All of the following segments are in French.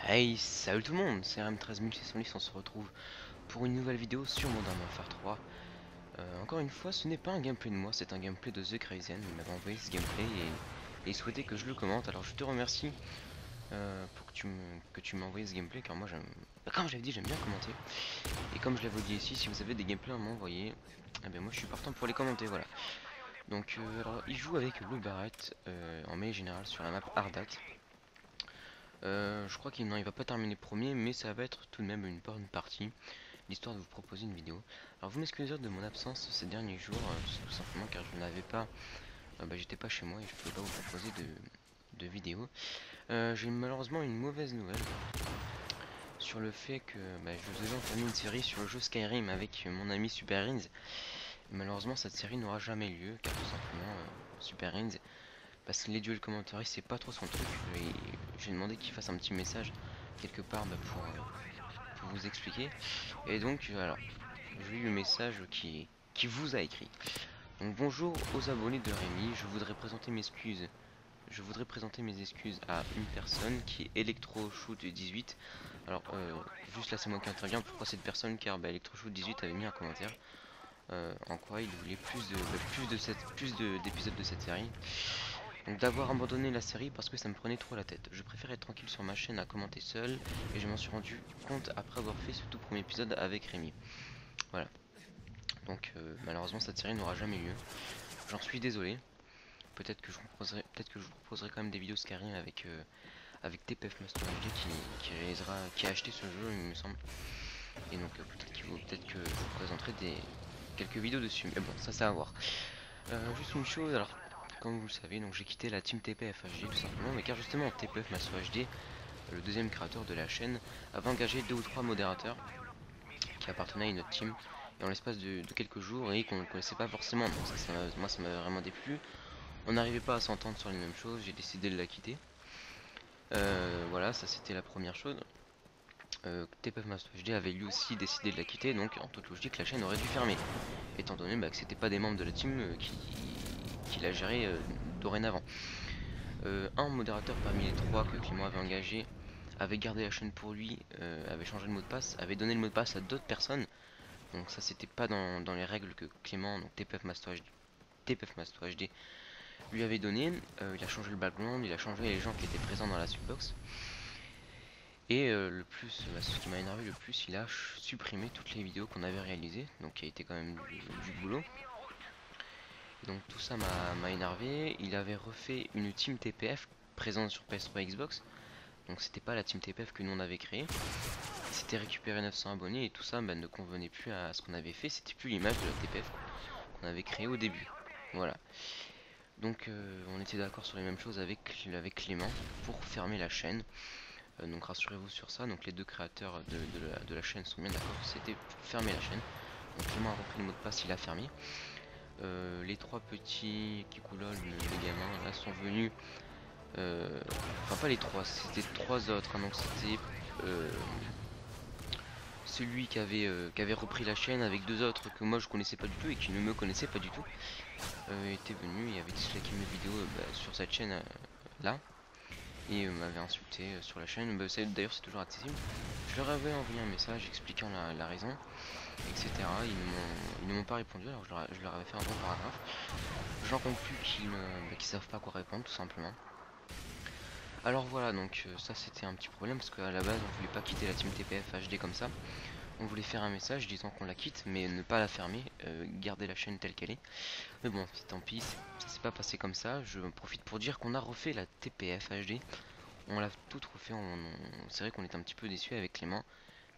Hey, salut tout le monde, c'est RM13610, on se retrouve pour une nouvelle vidéo sur Modern Warfare 3. Encore une fois, ce n'est pas un gameplay de moi, c'est un gameplay de The Crazian. Il m'avait envoyé ce gameplay et il souhaitait que je le commente. Alors je te remercie pour que tu m'as envoyé ce gameplay, car moi j'aime, comme j'avais dit, j'aime bien commenter. Et comme je l'avais dit ici, si vous avez des gameplays à m'envoyer, eh bien moi je suis partant pour les commenter, voilà. Donc alors il joue avec le Barrett en mêlée générale sur la map Ardat. Je crois qu'il non, il va pas terminer premier, mais ça va être tout de même une bonne partie, l'histoire de vous proposer une vidéo. Alors vous m'excusez de mon absence ces derniers jours, tout simplement car je n'avais pas, j'étais pas chez moi et je pouvais pas vous proposer de vidéo. J'ai malheureusement une mauvaise nouvelle sur le fait que je devais entamer une série sur le jeu Skyrim avec mon ami Super Inz. Malheureusement cette série n'aura jamais lieu car tout simplement Super Inz, parce que les duels commentary c'est pas trop son truc et j'ai demandé qu'il fasse un petit message quelque part pour vous expliquer. Et donc, alors, j'ai eu le message qui vous a écrit. Donc, bonjour aux abonnés de Rémi, je voudrais présenter mes excuses. Je voudrais présenter mes excuses à une personne qui est ElectroShoot18. Alors, juste là, c'est moi qui interviens. Pourquoi cette personne? Car ElectroShoot18 avait mis un commentaire en quoi il voulait plus d'épisodes de cette série. Donc d'avoir abandonné la série parce que ça me prenait trop la tête. Je préfère être tranquille sur ma chaîne à commenter seul et je m'en suis rendu compte après avoir fait ce tout premier épisode avec Rémi. Voilà. Donc malheureusement cette série n'aura jamais lieu. J'en suis désolé. Peut-être que je vous proposerai quand même des vidéos Skyrim avec TPF Master HD qui a acheté ce jeu il me semble. Et donc peut-être que je vous présenterai quelques vidéos dessus. Mais bon, ça c'est à voir. Juste une chose, alors comme vous le savez, donc j'ai quitté la team TPF HD tout simplement, mais car justement TPF Master HD, le deuxième créateur de la chaîne, avait engagé 2 ou 3 modérateurs qui appartenaient à une autre team, et en l'espace de quelques jours, et qu'on ne connaissait pas forcément. Donc moi ça m'avait vraiment déplu. On n'arrivait pas à s'entendre sur les mêmes choses, j'ai décidé de la quitter. Voilà, ça c'était la première chose. TPF Master HD avait lui aussi décidé de la quitter, donc en toute logique la chaîne aurait dû fermer, étant donné que c'était pas des membres de la team qui la gérait dorénavant. Un modérateur parmi les 3 que Clément avait engagé avait gardé la chaîne pour lui, avait changé le mot de passe, avait donné le mot de passe à d'autres personnes. Donc ça c'était pas dans les règles que Clément, donc TPF Master HD lui avait donné. Il a changé le background, il a changé les gens qui étaient présents dans la subbox. Et ce qui m'a énervé le plus, il a supprimé toutes les vidéos qu'on avait réalisées, donc qui a été quand même du boulot. Donc tout ça m'a énervé. Il avait refait une team TPF présente sur PS3 et Xbox. Donc c'était pas la team TPF que nous on avait créée. Il s'était récupéré 900 abonnés et tout ça ne convenait plus à ce qu'on avait fait. C'était plus l'image de la TPF qu'on avait créée au début. Voilà. Donc on était d'accord sur les mêmes choses avec Clément pour fermer la chaîne. Donc rassurez-vous sur ça. Donc les deux créateurs de la chaîne sont bien d'accord. C'était pour fermer la chaîne. Donc Clément a repris le mot de passe, il a fermé. Les 3 petits qui coulolent, les gamins là sont venus. Enfin pas les 3, c'était 3 autres. Hein, donc c'était celui qui avait repris la chaîne avec 2 autres que moi je connaissais pas du tout et qui ne me connaissaient pas du tout. Était venu et avait disliké mes vidéos sur cette chaîne là. Et m'avait insulté sur la chaîne. D'ailleurs c'est toujours accessible. Je leur avais envoyé un message expliquant la raison, etc. Ils ne m'ont pas répondu, alors je leur avais fait un bon paragraphe. J'en conclus qu'ils savent pas quoi répondre tout simplement. Alors voilà, donc ça c'était un petit problème parce qu'à la base on voulait pas quitter la team TPF HD comme ça. On voulait faire un message disant qu'on la quitte mais ne pas la fermer, garder la chaîne telle qu'elle est. Mais bon, tant pis, ça s'est pas passé comme ça. Je profite pour dire qu'on a refait la TPF HD. On l'a toute refait, c'est vrai qu'on est un petit peu déçu avec Clément,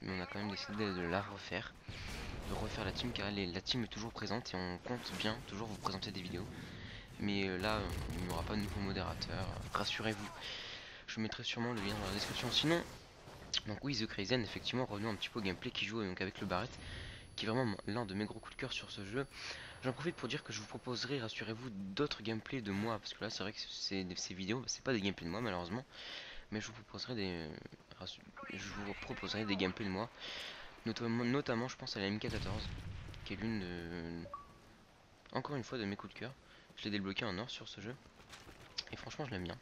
mais on a quand même décidé de la refaire. De refaire la team car la team est toujours présente et on compte bien toujours vous présenter des vidéos. Mais là, il n'y aura pas de nouveau modérateur, rassurez-vous. Je mettrai sûrement le lien dans la description. Sinon, donc oui, The Crazian, effectivement, revenons un petit peu au gameplay qui joue donc avec le Barrett, qui est vraiment l'un de mes gros coups de cœur sur ce jeu. J'en profite pour dire que je vous proposerai, rassurez-vous, d'autres gameplays de moi, parce que là, c'est vrai que ces vidéos, c'est pas des gameplays de moi, malheureusement, mais je vous proposerai des gameplays de moi, notamment, je pense à la MK14, qui est l'une de, encore une fois, de mes coups de cœur. Je l'ai débloqué en or sur ce jeu, et franchement, je l'aime bien.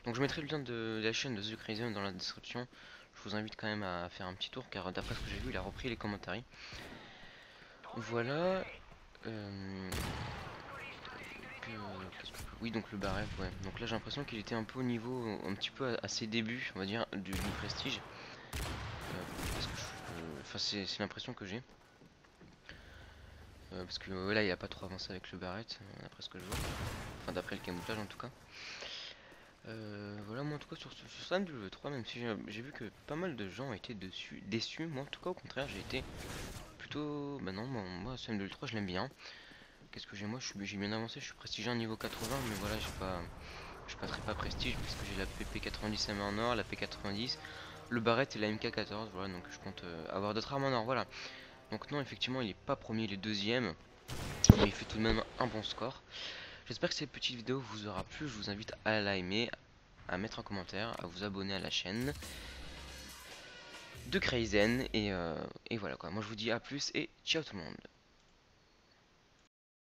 Donc je mettrai le lien de la chaîne de The Crazy dans la description. je vous invite quand même à faire un petit tour, car d'après ce que j'ai vu, il a repris les commentaires. Voilà. Oui, donc le barret, ouais. Donc là, j'ai l'impression qu'il était un peu au niveau, un petit peu à ses débuts, on va dire, du prestige. Parce que enfin, c'est l'impression que j'ai. Parce que là, il a pas trop avancé avec le barret, d'après ce que je vois. Enfin, d'après le camouflage en tout cas. Voilà, moi en tout cas sur ce MW3, même si j'ai vu que pas mal de gens étaient déçus, moi en tout cas au contraire, j'ai été plutôt. Bah non, moi ce MW3 je l'aime bien. Qu'est-ce que j'ai moi? J'ai bien avancé, je suis prestigé niveau 80, mais voilà, je passerai pas prestige puisque j'ai la PP90 en or, la P90, le barret et la MK14, voilà, donc je compte avoir d'autres armes en or, voilà. Donc non, effectivement, il est pas premier, il est deuxième, mais il fait tout de même un bon score. J'espère que cette petite vidéo vous aura plu, je vous invite à la aimer, à mettre un commentaire, à vous abonner à la chaîne de Crazen, et voilà quoi. Moi je vous dis à plus et ciao tout le monde.